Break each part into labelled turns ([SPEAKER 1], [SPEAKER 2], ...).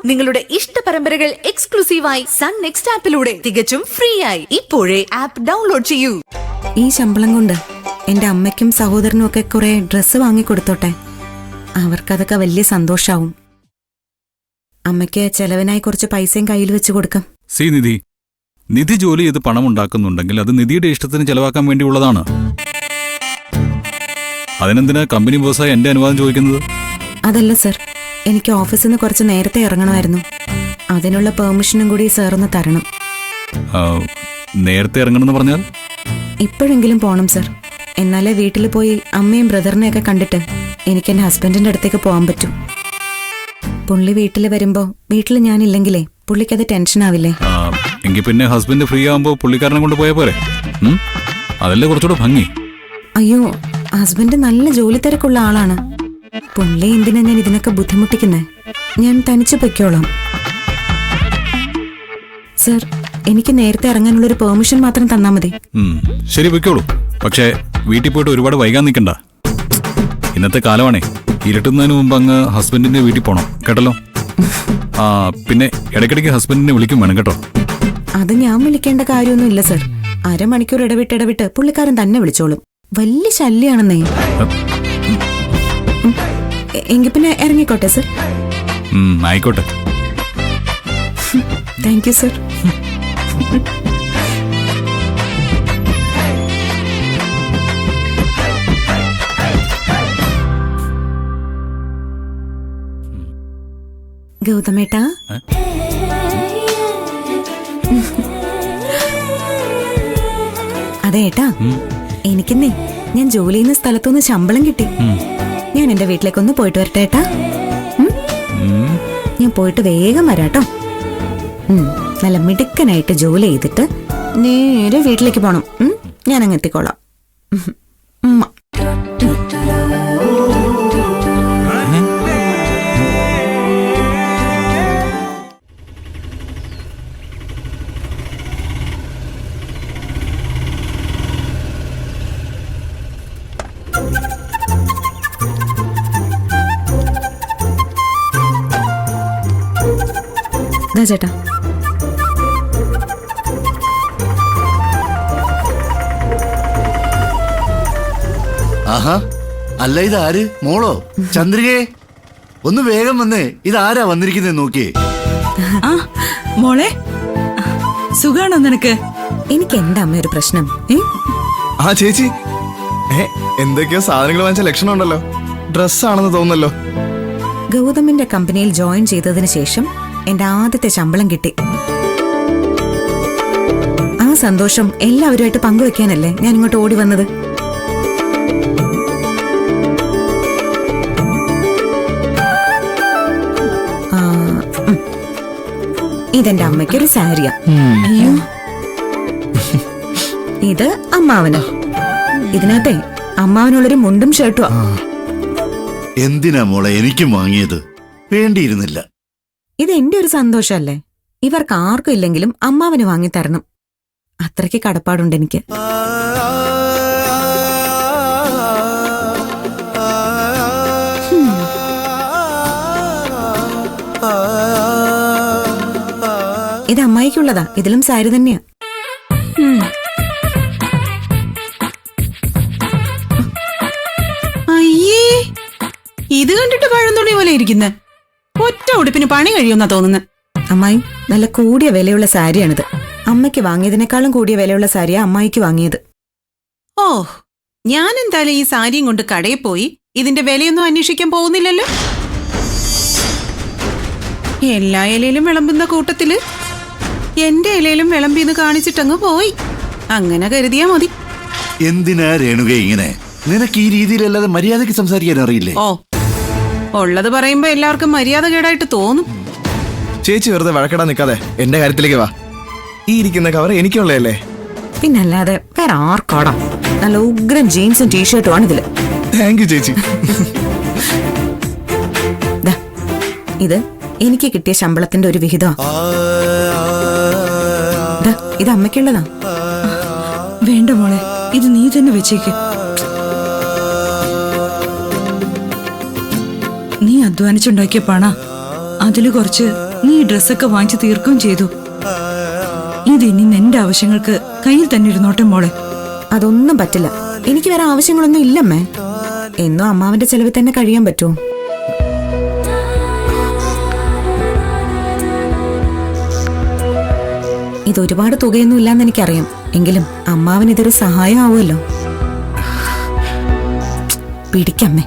[SPEAKER 1] നിങ്ങളുടെ ഇഷ്ട പരമ്പരകൾ എക്സ്ക്ലൂസീവായി സൺ നെക്സ്റ്റ് ആപ്പിലൂടെ തികച്ചും ഫ്രീ ആയി. ഇപ്പോഴേ ആപ്പ് ഡൗൺലോഡ് ചെയ്യൂ.
[SPEAKER 2] ഈ ശമ്പളം കൊണ്ട് എന്റെ അമ്മയ്ക്കും സഹോദരനും ഒക്കെ കുറെ ഡ്രസ്സ് വാങ്ങിക്കൊടുത്തോട്ടെ. അവർക്കതൊക്കെ വലിയ സന്തോഷാവും. അമ്മയ്ക്ക് ചെലവിനായി കുറച്ച് പൈസയും കയ്യിൽ വെച്ച് കൊടുക്കാം.
[SPEAKER 3] സി നിധി, നിധി ജോലി ചെയ്ത് പണം ഉണ്ടാക്കുന്നുണ്ടെങ്കിൽ അത് നിധിയുടെ ഇഷ്ടത്തിന് ചെലവാക്കാൻ വേണ്ടിയുള്ളതാണ്. അതിനെന്തിനാ കമ്പനി ബോസായി എന്റെ അനുവാദം ചോദിക്കുന്നത്?
[SPEAKER 2] അതല്ല സർ, എനിക്ക് ഓഫീസിൽ നിന്ന് കുറച്ച് നേരത്തെ ഇറങ്ങണമായിരുന്നു. അതിനുള്ള പെർമിഷനും കൂടി സാറൊന്ന് തരണം.
[SPEAKER 3] നേരത്തെ ഇറങ്ങണമെന്ന് പറഞ്ഞാൽ?
[SPEAKER 2] ഇപ്പോഴെങ്കിലും പോണം സർ. എന്നാലേ വീട്ടിൽ പോയി അമ്മയും ബ്രദറിനെയൊക്കെ കണ്ടിട്ട് എനിക്ക് എന്റെ ഹസ്ബൻഡിന്റെ അടുത്തേക്ക് പോകാൻ പറ്റും. പുള്ളി വീട്ടിൽ വരുമ്പോ വീട്ടിൽ ഞാനില്ലെങ്കിലേ പുള്ളിക്കത് ടെൻഷൻ ആവില്ലേ?
[SPEAKER 3] എങ്കിൽ പിന്നെ ഹസ്ബൻഡ് ഫ്രീ ആവുമ്പോ പുള്ളിക്കാരനെ കൊണ്ട് പോയാ പോരെ? അതല്ലേ കുറച്ചുകൂടെ ഭംഗി.
[SPEAKER 2] അയ്യോ, ഹസ്ബൻഡ് നല്ല ജോലി തിരക്കുള്ള ആളാണ്. പുള്ളി എന്തിനാ ഞാൻ ഇതിനൊക്കെ ബുദ്ധിമുട്ടിക്കുന്നേ? ഞാൻ തനിച്ചു പൊയ്ക്കോളാം. സർ, എനിക്ക് നേരത്തെ ഇറങ്ങാനുള്ളൊരു പെർമിഷൻ മാത്രം തന്നാ മതി.
[SPEAKER 3] ശരി, പൊയ്ക്കോളൂ. പക്ഷേ വീട്ടിൽ പോയിട്ട് ഒരുപാട് വൈകാൻ നിൽക്കണ്ട. ഇന്നത്തെ കാലമാണേ, ഇരുട്ടുന്നതിന് മുമ്പ് അങ്ങ് ഹസ്ബൻഡിന്റെ വീട്ടിൽ പോണം, കേട്ടല്ലോ? പിന്നെ ഇടയ്ക്കിടയ്ക്ക് ഹസ്ബൻഡിനെ വിളിക്കും വേണം, കേട്ടോ?
[SPEAKER 2] അത് ഞാൻ വിളിക്കേണ്ട കാര്യമൊന്നും ഇല്ല സർ. അരമണിക്കൂർ ഇടവിട്ട് പുള്ളിക്കാരൻ തന്നെ വിളിച്ചോളും. വലിയ ശല്യാണെന്നേ. എങ്കിൽ പിന്നെ ഇറങ്ങിക്കോട്ടെ സർ.
[SPEAKER 3] ആയിക്കോട്ടെ.
[SPEAKER 2] Thank you sir. ഗൗതമേട്ടാ, അതേട്ടാ, എനിക്കെന്നേ ഞാൻ ജോലി ചെയ്യുന്ന സ്ഥലത്തുനിന്ന് ശമ്പളം കിട്ടി. ഞാൻ എന്റെ വീട്ടിലേക്കൊന്ന് പോയിട്ട് വരട്ടെ ഏട്ടാ. ഞാൻ പോയിട്ട് വേഗം വരാട്ടോ. നല്ല മിടുക്കനായിട്ട് ജോലി ചെയ്തിട്ട് നേരെ വീട്ടിലേക്ക് പോണം. ഞാൻ അങ്ങ് എത്തിക്കോളാം. ചേട്ടാ,
[SPEAKER 4] ആഹാ, അല്ല ഇതാര്? മോളോ? ചന്ദ്രികയെ ഒന്ന് വേഗം വന്നേ. ഇതാരാ വന്നിരിക്കുന്നത് നോക്കിയേ.
[SPEAKER 5] മോളെ, സുഖാണോ നിനക്ക്?
[SPEAKER 2] എനിക്ക് എന്റെ അമ്മ ഒരു പ്രശ്നം.
[SPEAKER 6] ചേച്ചി, എന്തൊക്കെയോ സാധനങ്ങൾ വാങ്ങിച്ച ലക്ഷണം ഉണ്ടല്ലോ. ഡ്രസ്സാണെന്ന് തോന്നുന്നല്ലോ.
[SPEAKER 2] ഗൗതമിന്റെ കമ്പനിയിൽ ജോയിൻ ചെയ്തതിനു ശേഷം എന്റെ ആദ്യത്തെ ശമ്പളം കിട്ടി. ആ സന്തോഷം എല്ലാവരുമായിട്ട് പങ്കുവെക്കാനല്ലേ ഞാൻ ഇങ്ങോട്ട് ഓടി വന്നത്. ഇതെന്റെ അമ്മയ്ക്കൊരു സാരിയാ. അയ്യോ, ഇത് അമ്മാവന്. ഇതിനകത്തെ അമ്മാവനുള്ളൊരു മുണ്ടും ഷർട്ടുവാ.
[SPEAKER 4] എന്തിനാ മോളെ എനിക്കും വാങ്ങിയത്? വേണ്ടിയിരുന്നില്ല.
[SPEAKER 2] ഇത് എന്റെ ഒരു സന്തോഷല്ലേ. ഇവർക്ക് ആർക്കും ഇല്ലെങ്കിലും അമ്മാവന് വാങ്ങിത്തരണം. അത്രയ്ക്ക് കടപ്പാടുണ്ട് എനിക്ക്. ഇത് അമ്മായിക്കുള്ളതാ. ഇതിലും സാരി തന്നെയാ.
[SPEAKER 5] അയ്യേ, ഇത് കണ്ടിട്ട് പഴന്തുണി പോലെ ഇരിക്കുന്നെ. ഒറ്റ ഉടുപ്പിന് പണി കഴിയുമെന്നാ തോന്നുന്നത്.
[SPEAKER 2] അമ്മായി, നല്ല കൂടിയ വിലയുള്ള സാരിയാണിത്. അമ്മയ്ക്ക് വാങ്ങിയതിനേക്കാളും കൂടിയ വിലയുള്ള സാരിയാ അമ്മായിക്ക് വാങ്ങിയത്.
[SPEAKER 5] ഓ, ഞാൻ എന്തായാലും ഈ സാരിയും കൊണ്ട് കടയിൽ പോയി ഇതിന്റെ വിലയൊന്നും അന്വേഷിക്കാൻ പോകുന്നില്ലല്ലോ. എല്ലാ ഇലയിലും വിളമ്പുന്ന കൂട്ടത്തില് എന്റെ ഇലയിലും വിളമ്പിന്ന് കാണിച്ചിട്ടങ്ങ് പോയി. അങ്ങനെ കരുതിയാ മതി.
[SPEAKER 4] എന്തിനാ രേണുക ഇങ്ങനെ? നിനക്ക് ഈ രീതിയിലല്ലാതെ മര്യാദയ്ക്ക് സംസാരിക്കാൻ അറിയില്ലേ?
[SPEAKER 5] ഓ, ഉള്ളത് പറയുമ്പോ എല്ലാവർക്കും മര്യാദ കേടായിട്ട് തോന്നും.
[SPEAKER 6] ചേച്ചി വെറുതെ വഴക്കിടാൻ നിൽക്കാതെ എന്റെ കാര്യത്തിലേക്ക് വാ. ഈ ഇരിക്കുന്ന കവർ എനിക്കുള്ളതല്ലേ?
[SPEAKER 2] പിന്നല്ലാതെ വേറെ ആർക്കാടാ? നല്ല ഉഗ്രൻ ജീൻസും ടീഷർട്ടും ആണ് ഇതില്.
[SPEAKER 6] താങ്ക് യു ചേച്ചി.
[SPEAKER 2] ഇത് എനിക്ക് കിട്ടിയ ശമ്പളത്തിന്റെ ഒരു വിഹിതം. ഇത് അമ്മയ്ക്കുള്ളതാ.
[SPEAKER 5] വേണ്ട മോളെ, ഇത് നീ തന്നെ വെച്ചേക്ക്. നീ അധ്വാനിച്ചുണ്ടാക്കിയ പണ
[SPEAKER 7] അതില് കുറച്ച് നീ ഡ്രസ്സൊക്കെ വാങ്ങിച്ചു തീർക്കുകയും ചെയ്തു. ഇതിനി നിന്റെ ആവശ്യങ്ങൾക്ക് കയ്യിൽ തന്നെ ഇരുന്നോട്ടെ മോളെ.
[SPEAKER 2] അതൊന്നും പറ്റില്ല. എനിക്ക് വേറെ ആവശ്യങ്ങളൊന്നും ഇല്ലമ്മേ. എന്നും അമ്മാവന്റെ ചെലവിൽ തന്നെ കഴിയാൻ പറ്റുമോ? ഇതൊരുപാട് തുകയൊന്നും ഇല്ലാന്ന് എനിക്കറിയാം. എങ്കിലും അമ്മാവൻ ഇതൊരു സഹായം ആവുമല്ലോ. പിടിക്കമ്മേ.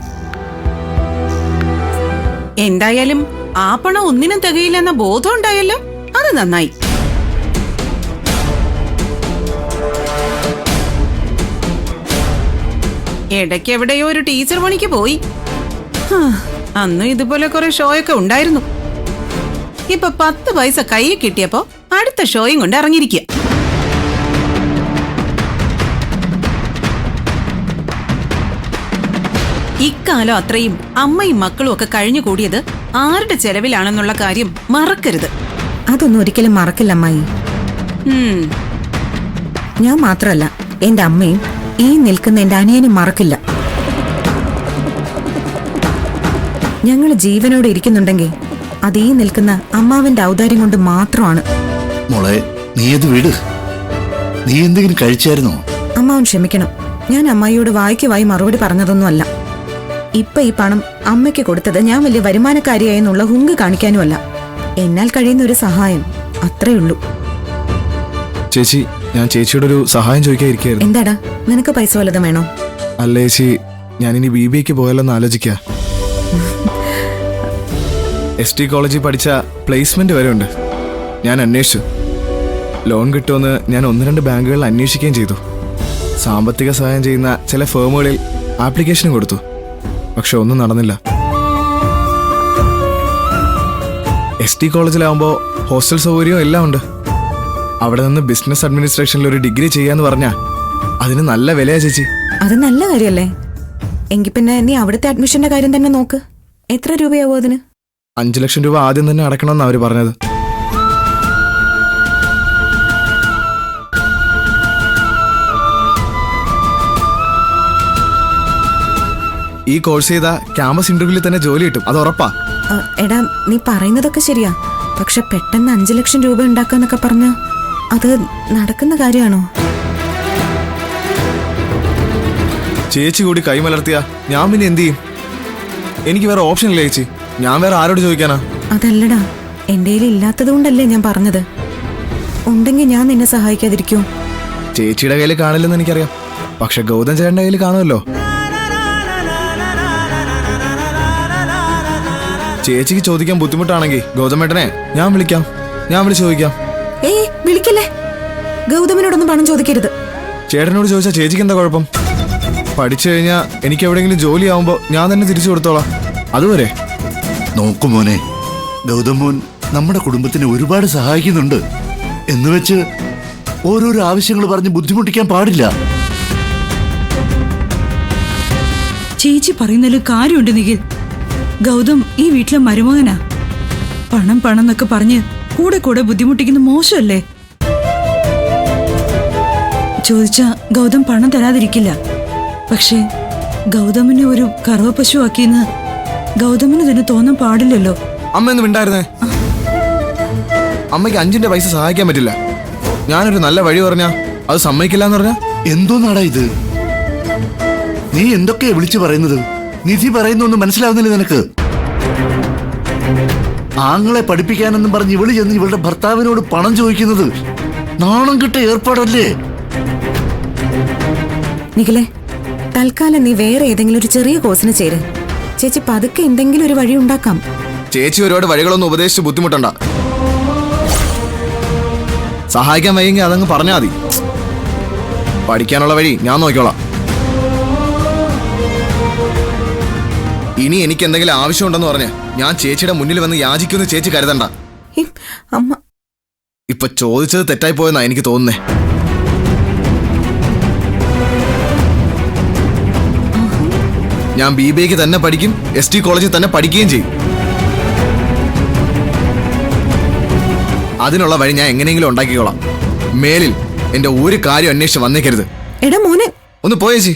[SPEAKER 5] എന്തായാലും ആ പണം ഒന്നിനും തികയില്ലെന്ന ബോധം ഉണ്ടായല്ലോ, അത് നന്നായി. ഇടയ്ക്ക് എവിടെയോ ഒരു ടീച്ചർ പണിക്ക് പോയി. അന്ന് ഇതുപോലെ കുറെ ഷോയൊക്കെ ഉണ്ടായിരുന്നു. ഇപ്പൊ 10 പൈസ കയ്യിൽ കിട്ടിയപ്പോ അടുത്ത ഷോയും കൊണ്ട് ഇറങ്ങിയിരിക്കുക. ഇക്കാലം അത്രയും അമ്മയും മക്കളും ഒക്കെ കഴിഞ്ഞു കൂടിയത് ആരുടെ ചെലവിലാണെന്നുള്ള കാര്യം മറക്കരുത്.
[SPEAKER 2] അതൊന്നും ഒരിക്കലും മറക്കില്ല അമ്മായി. ഞാൻ മാത്രമല്ല, എന്റെ അമ്മയും ഈ നിൽക്കുന്ന എന്റെ അനിയനും മറക്കില്ല. ഞങ്ങൾ ജീവനോടെ ഇരിക്കുന്നുണ്ടെങ്കിൽ അത് ഈ നിൽക്കുന്ന അമ്മാവന്റെ ഔദാര്യം കൊണ്ട് മാത്രമാണ്.
[SPEAKER 4] മോളെ, നീ അത് വിട്. നീ എന്തെങ്കിലും കഴിച്ചായിരുന്നോ?
[SPEAKER 2] അമ്മാവൻ ക്ഷമിക്കണം. ഞാൻ അമ്മായിയോട് വായിക്ക് വായി മറുപടി പറഞ്ഞതൊന്നുമല്ല. ഇപ്പൊ ഈ പണം അമ്മയ്ക്ക് കൊടുത്തത് ഞാൻ വലിയ വരുമാനക്കാരിയായെന്നുള്ള ഹുങ്ക് കാണിക്കാനുമല്ല. എന്നാൽ കഴിയുന്ന ഒരു സഹായം, അത്രേ ഉള്ളൂ.
[SPEAKER 6] ചേച്ചി, ഞാൻ ചേച്ചിയോട് ഒരു സഹായം ചോദിക്കാതിരിക്കായിരുന്നു.
[SPEAKER 2] എന്താടാ, നിനക്ക് പൈസ വല്ലതും വേണോ?
[SPEAKER 6] അല്ല ചേച്ചി, ഞാനിനി BBAക്ക് പോയാലോന്ന് ആലോചിക്ക. ST കോളേജിൽ പഠിച്ച പ്ലേസ്മെന്റ് വരെ ഉണ്ട്. ഞാൻ അന്വേഷിച്ചു. ലോൺ കിട്ടുമെന്ന് ഞാൻ 1-2 ബാങ്കുകളിൽ അന്വേഷിക്കുകയും ചെയ്തു. സാമ്പത്തിക സഹായം ചെയ്യുന്ന ചില ഫേമുകളിൽ ആപ്ലിക്കേഷൻ കൊടുത്തു. പക്ഷെ ഒന്നും നടന്നില്ല. ST കോളേജിലാവുമ്പോൾ ഹോസ്റ്റൽ സൗകര്യവും എല്ലാം ഉണ്ട്. അവിടെ നിന്ന് ബിസിനസ് അഡ്മിനിസ്ട്രേഷനിൽ ഒരു ഡിഗ്രി ചെയ്യാന്ന് പറഞ്ഞാ അതിന് നല്ല വിലയാ ചേച്ചി.
[SPEAKER 2] അത് നല്ല കാര്യല്ലേ? എങ്കിൽ പിന്നെ നീ അവിടുത്തെ അഡ്മിഷന്റെ കാര്യം തന്നെ നോക്ക്. എത്ര രൂപയാവും അതിന്?
[SPEAKER 6] 5 ലക്ഷം രൂപ ആദ്യം തന്നെ അടക്കണമെന്നാണ് അവര് പറഞ്ഞത്. ഈ കോഴ്സ് ചെയ്ത ക്യാമ്പസ് ഇന്റർവ്യൂവിൽ തന്നെ ജോലി കിട്ടും, അത് ഉറപ്പാ.
[SPEAKER 2] എടാ, നീ പറയുന്നതൊക്കെ ശരിയാ. പക്ഷെ പെട്ടെന്ന് 5 ലക്ഷം രൂപ ഉണ്ടാക്കാന്നൊക്കെ പറഞ്ഞ അത് നടക്കുന്ന കാര്യമാണോ?
[SPEAKER 6] ചേച്ചി കൂടി കൈമലർത്തിയാ ഞാൻ പിന്നെ എന്ത് ചെയ്യും? എനിക്ക് വേറെ ഓപ്ഷൻ ഇല്ല ചേച്ചി. ഞാൻ വേറെ ആരോട് ചോദിക്കാനാ?
[SPEAKER 2] അതല്ലടാ, എന്റെ കയ്യിൽ ഇല്ലാത്തത് കൊണ്ടല്ലേ ഞാൻ പറഞ്ഞത്. ഉണ്ടെങ്കിൽ ഞാൻ നിന്നെ സഹായിക്കാതിരിക്കൂ?
[SPEAKER 6] ചേച്ചിയുടെ കയ്യിൽ കാണില്ലെന്ന് എനിക്കറിയാം. പക്ഷെ ഗൗതം ചേട്ടന്റെ കയ്യിൽ കാണുമല്ലോ. ചേച്ചിക്ക് ചോദിക്കാൻ ബുദ്ധിമുട്ടാണെങ്കിൽ ഗൗതമേട്ടനെ ഞാൻ വിളിക്കാം. ഞാൻ വിളിച്ച് ചോദിക്കാം.
[SPEAKER 2] വിളിക്കല്ലേ. ഗൗതമിനോടൊന്നും പണം ചോദിക്കരുത്.
[SPEAKER 6] ചേട്ടനോട് ചോദിച്ചാൽ ചേച്ചിക്ക് എന്താ കുഴപ്പം? പഠിച്ചു കഴിഞ്ഞാൽ എനിക്ക് എവിടെയെങ്കിലും ജോലി ആവുമ്പോ ഞാൻ തന്നെ തിരിച്ചു കൊടുത്തോളാം. അതുവരെ
[SPEAKER 4] നോക്കു മോനെ, ഗൗതം മോൻ നമ്മുടെ കുടുംബത്തിനെ ഒരുപാട് സഹായിക്കുന്നുണ്ട്. എന്നുവെച്ച് ഓരോരോ ആവശ്യങ്ങൾ പറഞ്ഞ് ബുദ്ധിമുട്ടിക്കാൻ പാടില്ല.
[SPEAKER 7] ചേച്ചി പറയുന്നതിൽ കാര്യമുണ്ട് നിഖിൽ. ഗൗതം ഈ വീട്ടിലെ മരുമകനാ. പണം പണം എന്നൊക്കെ പറഞ്ഞ് കൂടെ കൂടെ ബുദ്ധിമുട്ടിക്കുന്ന മോശമല്ലേ? ചോദിച്ചാ ഗൗതം പണം തരാതിരിക്കില്ല. പക്ഷേ ഗൗതമിനെ ഒരു കറവ പശു ആക്കിയെന്ന് ഗൗതമിന് തന്നെ തോന്നാൻ പാടില്ലല്ലോ.
[SPEAKER 6] അമ്മ ഒന്നും മിണ്ടായിരുന്നേ. അമ്മയ്ക്ക് 5ന്റെ പൈസ സഹായിക്കാൻ പറ്റില്ല. ഞാനൊരു നല്ല വഴി പറഞ്ഞാ അത് സമ്മതിക്കില്ല എന്ന് പറഞ്ഞാ
[SPEAKER 4] എന്തോന്നാടാ ഇത്? നീ എന്തൊക്കെയാ വിളിച്ചു പറയുന്നത്? നിധി പറയുന്നൊന്നും മനസ്സിലാവുന്നില്ല നിനക്ക്? ആങ്ങളെ പഠിപ്പിക്കാനെന്നും പറഞ്ഞ് ഇവള് ചെന്ന് ഇവളുടെ ഭർത്താവിനോട് പണം ചോദിക്കുന്നത് നാണം കിട്ട ഏർപ്പാടല്ലേ?
[SPEAKER 2] നിഖിലേ, തൽക്കാലം നീ വേറെ ഏതെങ്കിലും ഒരു ചെറിയ കോഴ്സിന് ചേര്. ചേച്ചി പതുക്കെ എന്തെങ്കിലും ഒരു വഴി ഉണ്ടാക്കാം.
[SPEAKER 6] ചേച്ചി ഒരുപാട് വഴികളൊന്നും ഉപദേശിച്ച് ബുദ്ധിമുട്ടണ്ട. സഹായിക്കാൻ വയ്യെങ്കിൽ അതങ്ങ് പറഞ്ഞാൽ മതി. പഠിക്കാനുള്ള വഴി ഞാൻ നോക്കിക്കോളാം. ഇനി എനിക്ക് എന്തെങ്കിലും ആവശ്യമുണ്ടെന്ന് പറഞ്ഞ് ഞാൻ ചേച്ചിയുടെ മുന്നിൽ വന്ന് യാചിക്കുമെന്ന് ചേച്ചി കരുതണ്ട.
[SPEAKER 2] അമ്മ
[SPEAKER 6] ഇപ്പൊ ചോദിച്ചത് തെറ്റായി പോയെന്നാ എനിക്ക് തോന്നുന്നേ. ഞാൻ BBAക്ക് തന്നെ പഠിക്കും, ST കോളേജിൽ തന്നെ പഠിക്കുകയും ചെയ്യും. അതിനുള്ള വഴി ഞാൻ എങ്ങനെയെങ്കിലും ഉണ്ടാക്കിക്കോളാം. മേലിൽ എന്റെ ഒരു കാര്യം അന്വേഷിച്ച് വന്നേക്കരുത്.
[SPEAKER 2] എടാ മോനെ,
[SPEAKER 6] ഒന്ന് പോയേച്ചി.